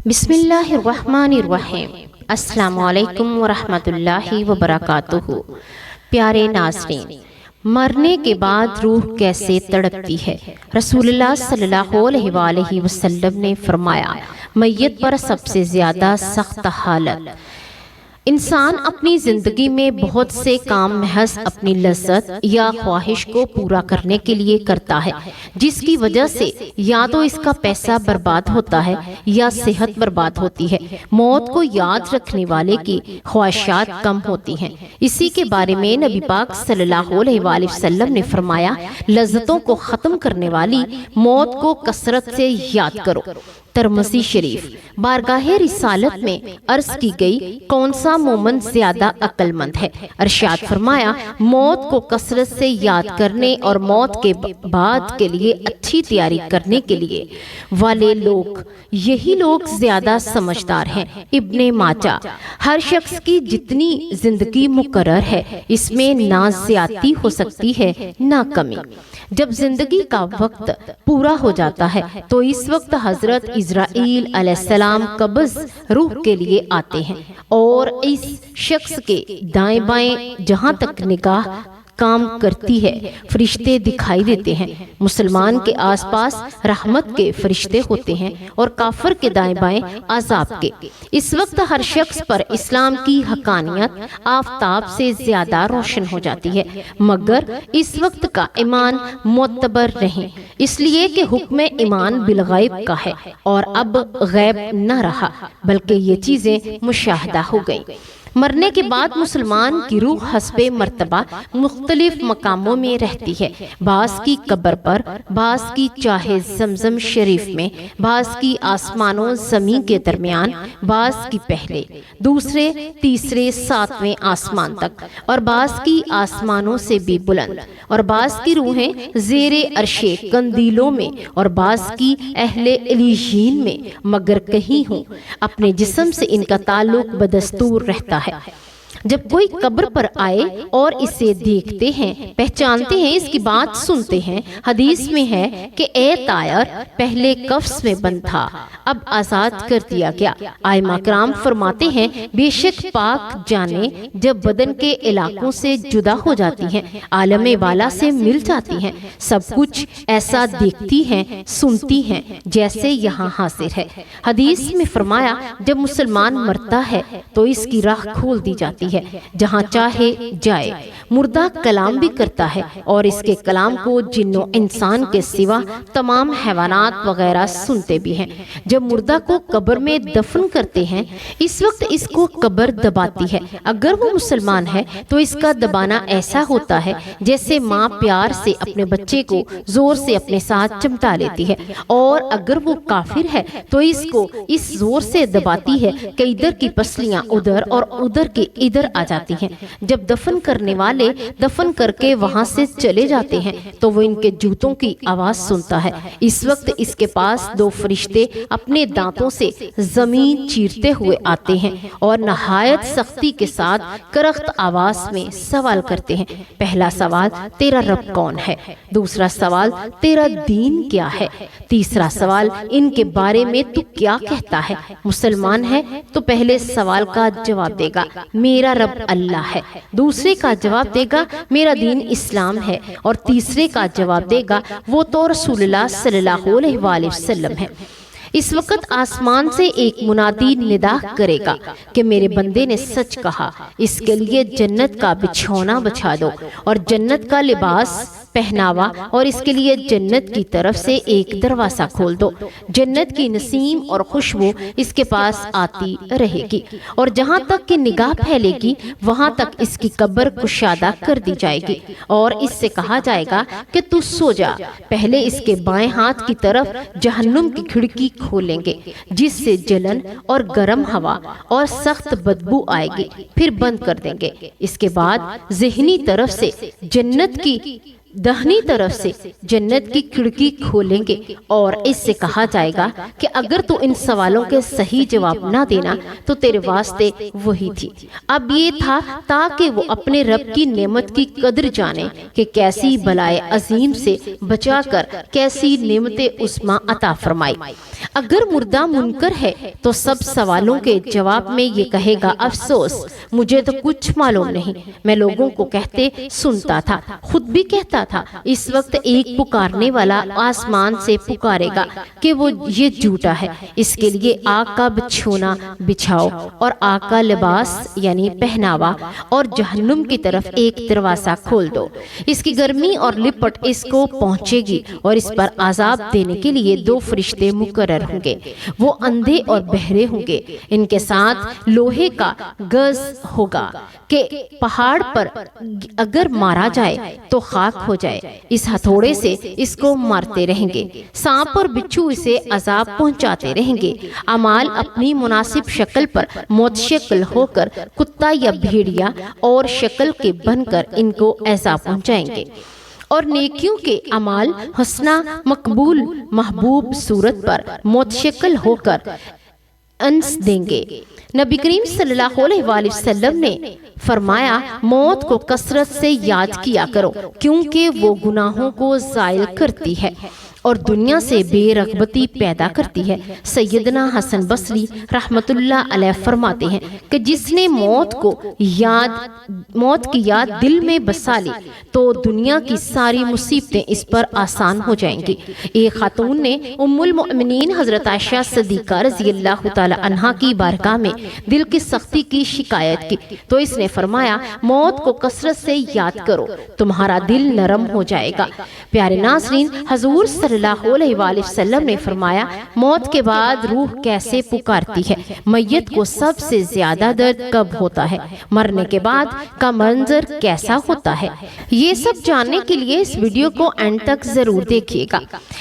بسم اللہ الرحمن الرحیم۔ السلام علیکم ورحمۃ اللہ وبرکاتہ۔ پیارے ناظرین، مرنے کے بعد روح کیسے تڑپتی ہے؟ رسول اللہ صلی اللہ علیہ وآلہ وسلم نے فرمایا، میت پر سب سے زیادہ سخت حالت انسان اپنی زندگی میں بہت سے کام محض اپنی لذت یا خواہش کو پورا کرنے کے لیے کرتا ہے، جس کی وجہ سے یا تو اس کا پیسہ برباد ہوتا ہے یا صحت برباد ہوتی ہے۔ موت کو یاد رکھنے والے کی خواہشات کم ہوتی ہیں۔ اسی کے بارے میں نبی پاک صلی اللہ علیہ وآلہ وسلم نے فرمایا، لذتوں کو ختم کرنے والی موت کو کثرت سے یاد کرو۔ ترمذی شریف۔ بارگاہ رسالت میں عرض کی گئی، کون سا مومن زیادہ عقل مند ہے؟ ارشاد فرمایا، موت کو کثرت سے یاد کرنے اور موت کے بعد کے لیے اچھی تیاری کرنے کے لیے والے لوگ، یہی لوگ زیادہ سمجھدار ہیں۔ ابن ماجہ۔ ہر شخص کی جتنی زندگی مقرر ہے، اس میں نہ زیادتی ہو سکتی ہے نہ کمی۔ جب زندگی کا وقت پورا ہو جاتا ہے تو اس وقت حضرت اسرائیل علیہ السلام قبض روح کے لیے آتے ہیں اور اس شخص کے دائیں بائیں جہاں تک نگاہ کام کرتی ہے فرشتے دکھائی دیتے ہیں۔ مسلمان کے آس پاس رحمت کے فرشتے ہوتے ہیں اور کافر کے دائیں بائیں عذاب کے۔ اس وقت ہر شخص پر اسلام کی حقانیت آفتاب سے زیادہ روشن ہو جاتی ہے، مگر اس وقت کا ایمان معتبر نہیں، اس لیے کہ حکم ایمان بالغیب کا ہے اور اب غیب نہ رہا بلکہ یہ چیزیں مشاہدہ ہو گئی۔ مرنے کے بعد مسلمان کی روح حسب مرتبہ مختلف مقاموں میں رہتی ہے، بعض کی قبر پر، بعض کی چاہے زمزم شریف میں، بعض کی آسمان و زمین کے درمیان، بعض کی پہلے، دوسرے، تیسرے، ساتویں آسمان تک، اور بعض کی آسمانوں سے بھی بلند، اور بعض کی روحیں زیر عرش قندیلوں میں، اور بعض کی اہل علیین میں، مگر کہیں ہوں اپنے جسم سے ان کا تعلق بدستور رہتا ہے۔ جب کوئی قبر پر آئے اور اسے دیکھتے ہیں، پہچانتے ہیں، اس کی بات سنتے ہیں، حدیث میں ہے کہ اے طائر، پہلے قفس میں بند تھا، اب آزاد کر دیا گیا۔ ائمہ کرام فرماتے ہیں، بے شک پاک جانے جب بدن کے علاقوں سے جدا ہو جاتی ہیں، عالم والا سے مل جاتی ہیں، سب کچھ ایسا دیکھتی ہیں، سنتی ہیں جیسے یہاں حاضر ہے۔ حدیث میں فرمایا، جب مسلمان مرتا ہے تو اس کی راہ کھول دی جاتی ہے، جہاں چاہے جائے۔ مردہ کلام بھی کرتا ہے اور اس کے کلام کو جن و انسان کے سوا تمام حیوانات وغیرہ سنتے بھی ہیں۔ جب مردہ کو قبر میں دفن کرتے ہیں، اس وقت اس کو قبر دباتی ہے۔ اگر وہ مسلمان ہے تو اس کا دبانا ایسا ہوتا ہے جیسے ماں پیار سے اپنے بچے کو زور سے اپنے ساتھ چمٹا لیتی ہے، اور اگر وہ کافر ہے تو اس کو اس زور سے دباتی ہے کہ ادھر کی پسلیاں ادھر اور ادھر کی ادھر آ جاتی ہیں۔ جب دفن کرنے والے دفن کر کے وہاں سے چلے جاتے ہیں تو وہ ان کے جوتوں کی آواز سنتا ہے۔ اس وقت اس کے پاس دو فرشتے اپنے دانتوں سے زمین چیرتے ہوئے آتے ہیں اور نہایت سختی کے ساتھ کرخت آواز میں سوال کرتے ہیں۔ پہلا سوال، تیرا رب کون ہے؟ دوسرا سوال، تیرا دین کیا ہے؟ تیسرا سوال، ان کے بارے میں تو کیا کہتا ہے؟ مسلمان ہے تو پہلے سوال کا جواب دے گا، میرا رب اللہ ہے۔ دوسرے کا جواب دے گا، میرا دین اسلام ہے، اور تیسرے کا جواب دے گا، وہ تو رسول اللہ صلی اللہ علیہ وآلہ وسلم ہے۔ اس وقت آسمان سے ایک منادی ندا کرے گا کہ میرے بندے نے سچ کہا، اس کے لیے جنت کا بچھونا بچھا دو اور جنت کا لباس پہناوا، اور اس کے لیے جنت کی طرف سے ایک دروازہ کھول دو۔ جنت کی نسیم اور خوشبو اس کے پاس آتی رہے گی، اور جہاں تک کہ نگاہ پھیلے گی وہاں تک اس کی قبر کشادہ کر دی جائے گی، اور اس سے کہا جائے گا کہ تو سو جا۔ پہلے اس کے بائیں ہاتھ کی طرف جہنم کی کھڑکی کھولیں گے جس سے جلن اور گرم ہوا اور سخت بدبو آئے گی، پھر بند کر دیں گے۔ اس کے بعد ذہنی طرف سے جنت کی دہنی طرف سے جنت کی کھڑکی کھولیں گے اور اس سے کہا جائے گا کہ اگر تو ان سوالوں کے صحیح جواب نہ دینا تو تیرے واسطے وہی تھی۔ اب یہ تھا تاکہ وہ اپنے رب کی نعمت کی قدر جانے کہ کیسی بلائے عظیم سے بچا کر کیسی نعمت عظمیٰ عطا فرمائی۔ اگر مردہ منکر ہے تو سب سوالوں کے جواب میں یہ کہے گا افسوس، مجھے تو کچھ معلوم نہیں، میں لوگوں کو کہتے سنتا تھا، خود بھی کہتا تھا۔ اس وقت ایک پکارنے والا آسمان سے پکارے گا کہ وہ یہ جھوٹا ہے، اس کے لیے آگ کا بچھونا بچھاؤ اور آگ کا لباس یعنی پہناوا اور جہنم کی طرف ایک دروازہ کھول دو۔ اس کی گرمی اور لپٹ اس کو پہنچے گی اور اس پر عذاب دینے کے لیے 2 فرشتے مقرر ہوں گے۔ وہ اندھے اور بہرے ہوں گے، ان کے ساتھ لوہے کا گز ہوگا کہ پہاڑ پر اگر مارا جائے تو خاک ہو جائے، اس ہتھوڑے سے اس کو مارتے رہیں گے۔ سانپ اور بچھو اسے عذاب پہنچاتے رہیں گے۔ اعمال اپنی مناسب شکل پر متشکل ہو کر کتا یا بھیڑیا اور شکل کے بن کر ان کو ایسا پہنچائیں گے، اور نیکیوں کے اعمال حسنہ مقبول محبوب صورت پر متشکل ہو کر انس دیں گے۔ نبی کریم صلی اللہ علیہ وآلہ وسلم نے فرمایا موت کو کثرت سے یاد کیا کرو کیونکہ وہ گناہوں کو زائل کرتی ہے اور دنیا سے بے رغبتی پیدا کرتی ہے۔ سیدنا حسن بصری رحمت اللہ علیہ فرماتے ہیں کہ جس نے موت کی یاد دل میں بسا لی تو دنیا کی ساری مصیبتیں اس پر آسان ہو جائیں گی۔ ایک خاتون نے ام المؤمنین حضرت عائشہ صدیقہ رضی اللہ تعالی عنہا کی بارگاہ میں دل کی سختی کی شکایت کی تو اس نے فرمایا موت کو کثرت سے یاد کرو، تمہارا دل نرم ہو جائے گا۔ پیارے ناظرین، حضور صلی اللہ علیہ وآلہ وسلم نے فرمایا موت کے بعد روح کیسے پکارتی ہے، میت کو سب سے زیادہ درد کب ہوتا ہے، مرنے کے بعد کا منظر کیسا ہوتا ہے، یہ سب جاننے کے لیے اس ویڈیو کو اینڈ تک ضرور دیکھیے گا۔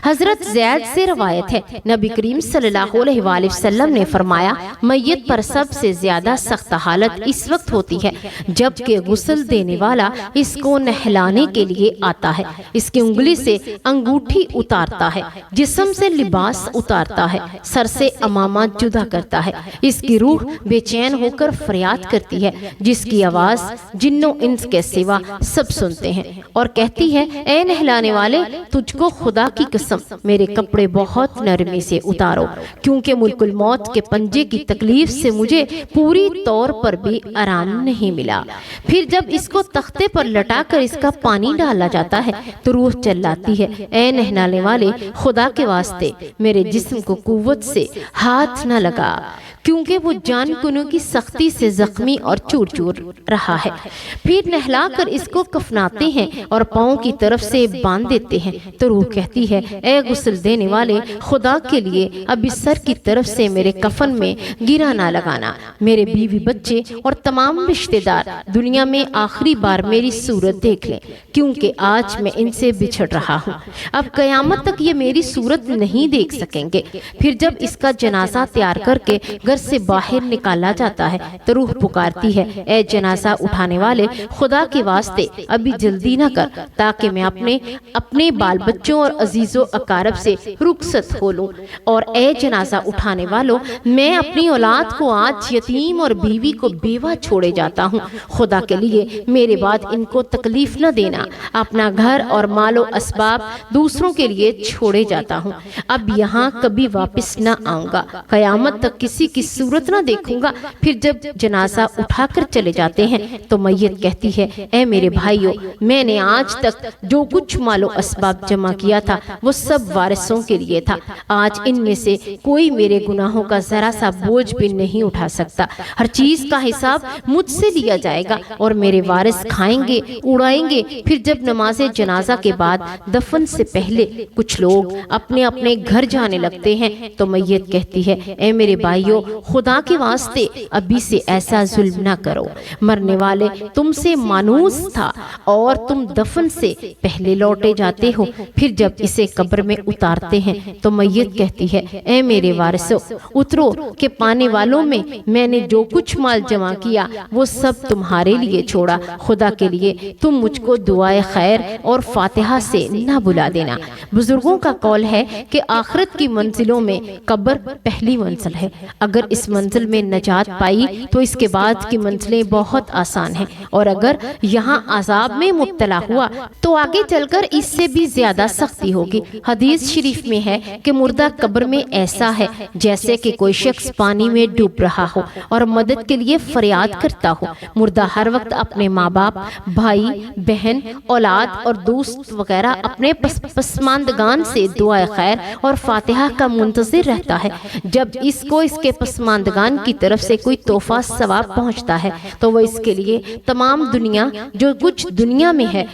حضرت زید سے روایت ہے نبی کریم صلی اللہ علیہ وآلہ وسلم نے فرمایا میت پر سب سے زیادہ سخت حالت اس وقت ہوتی ہے جب کہ غسل دینے والا اس کو نہلانے کے لیے آتا ہے، اس کی انگلی سے انگوٹھی اتارتا ہے، جسم سے لباس اتارتا ہے، سر سے امامہ جدا کرتا ہے، اس کی روح بے چین ہو کر فریاد کرتی ہے جس کی آواز جن و انس کے سوا سب سنتے ہیں اور کہتی ہے اے نہلانے والے تجھ کو خدا کی قسم میرے کپڑے بہت نرمی سے اتارو کیونکہ ملک الموت کے پنجے کی تکلیف سے مجھے پوری طور پر بھی آرام نہیں ملا۔ پھر جب اس کو تختے پر لٹا کر اس کا پانی ڈالا جاتا ہے تو روح چلاتی ہے اے نہلانے والے خدا کے واسطے میرے جسم کو قوت سے ہاتھ نہ لگا کیونکہ وہ جان کنوں کی سختی سے زخمی اور چور چور رہا ہے۔ پھر نہلا کر اس کو کفناتے ہیں اور پاؤں کی طرف سے باندھ دیتے ہیں تو روح کہتی ہے اے غسل دینے والے خدا کے لیے اب اس سر کی طرف سے میرے کفن میں گرا نہ لگانا، میرے بیوی بچے اور تمام رشتہ دار دنیا میں آخری بار میری صورت دیکھ لیں کیونکہ آج میں ان سے بچھڑ رہا ہوں، اب قیامت تک یہ میری صورت نہیں دیکھ سکیں گے۔ پھر جب اس کا جنازہ تیار کر کے گھر سے باہر نکالا جاتا ہے تو روح پکارتی ہے اے جنازہ اٹھانے والے خدا کے واسطے ابھی جلدی نہ کر تاکہ میں اپنے بال بچوں اور عزیز و اقارب سے رخصت ہو لوں، اور اے جنازہ اٹھانے والوں میں اپنی اولاد کو آج یتیم اور بیوی کو بیوہ چھوڑے جاتا ہوں، خدا کے لیے میرے بعد ان کو تکلیف نہ دینا، اپنا گھر اور مال و اسباب دوسروں کے لیے چھوڑے جاتا ہوں، اب یہاں کبھی واپس نہ آؤں گا، قیامت تک کسی کی صورت نہ دیکھوں گا۔ پھر جب جنازہ اٹھا کر چلے جاتے ہیں تو میت کہتی ہے اے میرے بھائیوں میں نے آج تک جو کچھ مال و اسباب جمع کیا تھا وہ سب وارثوں کے لیے تھا، آج ان میں سے کوئی میرے گناہوں کا ذرا سا بوجھ بھی نہیں اٹھا سکتا، ہر چیز کا حساب مجھ سے لیا جائے گا اور میرے وارث کھائیں گے اڑائیں گے۔ پھر جب نماز جنازہ کے بعد دفن سے پہلے کچھ لوگ اپنے اپنے گھر جانے لگتے ہیں تو میت کہتی ہے اے میرے بھائیو، خدا کے واسطے ابھی سے ایسا ظلم نہ کرو، مرنے والے تم سے مانوس تھا اور تم دفن سے پہلے لوٹے جاتے ہو۔ پھر جب اسے قبر میں اتارتے ہیں تو میت کہتی ہے اے میرے وارثو، اترو کہ پانے والوں میں نے جو کچھ مال جمع کیا وہ سب تمہارے لیے چھوڑا، خدا کے لیے تم مجھ کو دعائے خیر اور فاتحہ سے نہ بلا دینا۔ بزرگوں کا قول ہے کہ آخرت کی منزلوں میں قبر پہلی منزل ہے۔ اگر اس منزل میں نجات پائی تو اس کے بعد کی منزلیں بہت آسان ہیں، اور اگر یہاں عذاب میں مبتلا ہوا تو آگے چل کر اس سے بھی زیادہ سختی ہوگی۔ حدیث شریف میں ہے کہ مردہ قبر میں ایسا ہے جیسے کہ کوئی شخص پانی میں ڈوب رہا ہو اور مدد کے لیے فریاد کرتا ہو۔ مردہ ہر وقت اپنے ماں باپ، بھائی بہن، اولاد اور دوست وغیرہ اپنے پسماندگان سے دعائے خیر اور فاتحہ کا منتظر رہتا ہے۔ جب اس کو اس کے پسماندگان کی طرف سے کوئی تحفہ ثواب پہنچتا ہے تو وہ اس کے لیے تمام دنیا جو کچھ دنیا میں ہے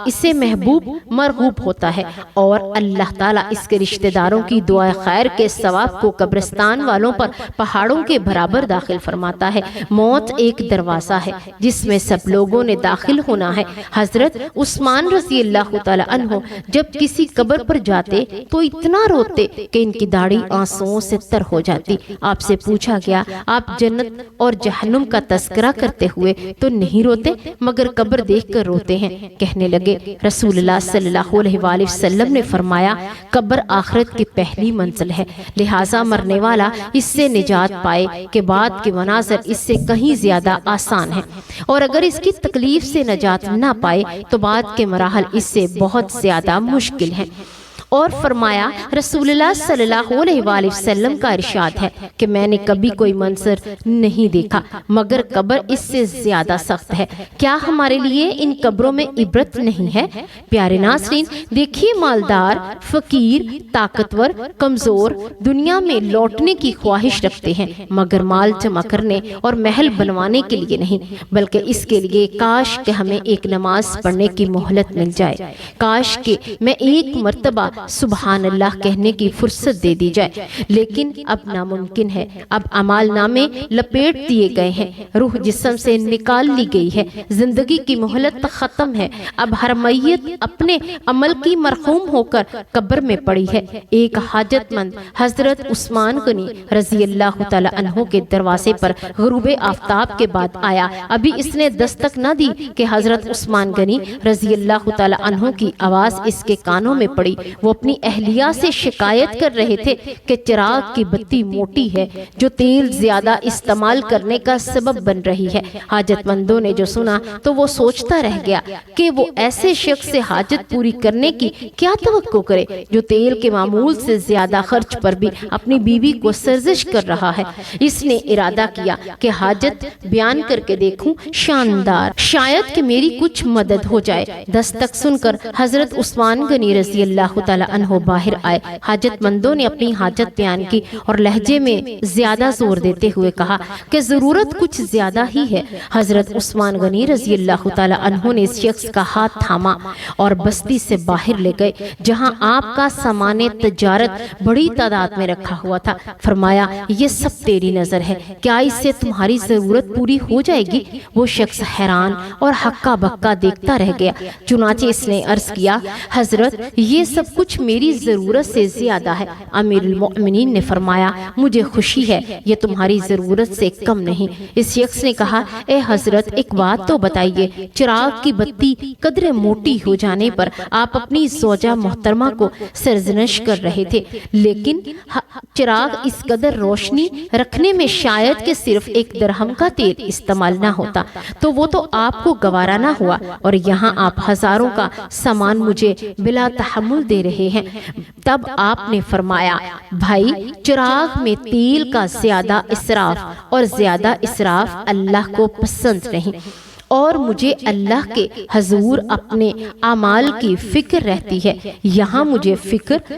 اسے محبوب مرغوب ہوتا ہے، اور اللہ تعالیٰ اس کے رشتہ داروں کی دعائے خیر کے ثواب کو قبرستان والوں پر پہاڑوں کے برابر داخل فرماتا ہے۔ موت ایک دروازہ ہے جس میں سب لوگوں نے داخل ہونا ہے۔ حضرت عثمان رضی اللہ تعالی عنہ جب کسی قبر پر جاتے تو اتنا روتے کہ ان کی داڑھی آنسوؤں سے تر ہو جاتی۔ آپ سے پوچھا گیا آپ جنت اور جہنم کا تذکرہ کرتے ہوئے تو نہیں روتے مگر قبر دیکھ کر روتے ہیں؟ کہنے لگے رسول اللہ صلی اللہ علیہ وآلہ وسلم نے فرمایا قبر آخرت کی پہلی منزل ہے، لہٰذا مرنے والا اس سے نجات پائے کہ بعد کے مناظر اس سے کہیں زیادہ آسان ہیں، اور اگر اس کی تکلیف سے نجات نہ پائے تو بعد کے مراحل اس سے بہت زیادہ مشکل ہیں۔ اور فرمایا رسول اللہ صلی اللہ علیہ وآلہ وسلم کا ارشاد ہے کہ میں نے کبھی کوئی منظر نہیں دیکھا مگر قبر اس سے زیادہ سخت ہے۔ کیا ہمارے لیے ان قبروں میں عبرت نہیں ہے؟ پیارے ناظرین، دیکھیے مالدار، فقیر، طاقتور، کمزور دنیا میں لوٹنے کی خواہش رکھتے ہیں مگر مال جمع کرنے اور محل بنوانے کے لیے نہیں، بلکہ اس کے لیے کاش کہ ہمیں ایک نماز پڑھنے کی مہلت مل جائے، کاش کہ میں ایک مرتبہ سبحان اللہ کہنے کی فرصت دے دی جائے، لیکن اب ناممکن ہے۔ اب اعمال نامے لپیٹ دیے گئے ہیں، روح جسم سے نکال لی گئی ہے، زندگی کی مہلت ختم ہے۔ اب ہر میت اپنے عمل کی مرحوم ہو کر قبر میں پڑی ہے۔ ایک حاجت مند حضرت عثمان غنی رضی اللہ تعالی عنہ کے دروازے پر غروب آفتاب کے بعد آیا۔ ابھی اس نے دستک نہ دی کہ حضرت عثمان غنی رضی اللہ تعالی عنہ کی آواز اس کے کانوں میں پڑی۔ وہ اپنی اہلیہ سے شکایت کر رہے تھے کہ چراغ کی بتی موٹی ہے جو تیل زیادہ استعمال کرنے کا سبب بن رہی ہے۔ حاجت مندوں نے جو سنا تو وہ سوچتا رہ گیا کہ وہ ایسے شخص سے حاجت پوری کرنے کی کیا توقع کرے جو تیل کے معمول سے زیادہ خرچ پر بھی اپنی بیوی کو سرزش کر رہا ہے۔ اس نے ارادہ کیا کہ حاجت بیان کر کے دیکھوں، شاندار، شاید کہ میری کچھ مدد ہو جائے۔ دستک سن کر حضرت عثمان غنی رضی اللہ تعالی عنہ باہر آئے۔ حاجت مندوں نے اپنی حاجت بیان کی اور لہجے میں زیادہ زور دیتے ہوئے کہا کہ ضرورت کچھ زیادہ ہی ہے۔ حضرت عثمان غنی رضی اللہ تعالی عنہ نے اس شخص کا ہاتھ تھاما اور بستی سے باہر لے گئے جہاں آپ کا سامان تجارت بڑی تعداد میں رکھا ہوا تھا۔ فرمایا یہ سب تیری نظر ہے، کیا اس سے تمہاری ضرورت پوری ہو جائے گی؟ وہ شخص حیران اور ہکا بکا دیکھتا رہ گیا۔ چنانچہ اس نے عرض کیا حضرت یہ سب کچھ میری ضرورت سے زیادہ ہے۔ امیر المؤمنین نے فرمایا مجھے خوشی ہے، یہ تمہاری ضرورت سے کم نہیں۔ اس شخص نے کہا اے حضرت ایک بات تو بتائیے، چراغ کی بتی قدر موٹی ہو جانے پر آپ اپنی زوجہ محترمہ کو سرزنش کر رہے تھے، لیکن چراغ اس قدر روشنی رکھنے میں شاید کہ صرف 1 درہم کا تیل استعمال نہ ہوتا تو وہ تو آپ کو گوارا نہ ہوا، اور یہاں آپ ہزاروں کا سامان مجھے بلا تحمل دے رہے ہیں۔ تب آپ نے فرمایا بھائی چراغ میں تیل کا زیادہ اسراف اور زیادہ اسراف اللہ کو پسند نہیں، اور مجھے اللہ کے حضور اپنے اعمال کی فکر رہتی ہے۔ یہاں مجھے فکر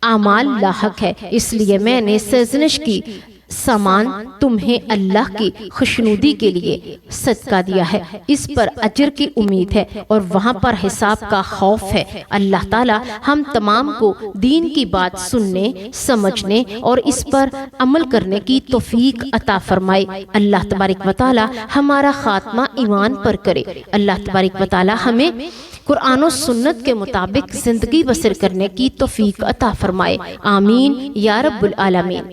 اعمال لاحق ہے، اس لیے میں نے سرزنش کی سامان تمہیں اللہ کی خوشنودی کے لیے صدقہ دیا ہے، اس پر اجر کی امید ہے اور وہاں پر حساب کا خوف ہے۔ اللہ تعالی ہم تمام کو دین کی بات سننے، سمجھنے اور اس پر عمل کرنے کی توفیق عطا فرمائے۔ اللہ تبارک و تعالی ہمارا خاتمہ ایمان پر کرے۔ اللہ تبارک و تعالی ہمیں قرآن و سنت کے مطابق زندگی بسر کرنے کی توفیق عطا فرمائے۔ آمین یا رب العالمین۔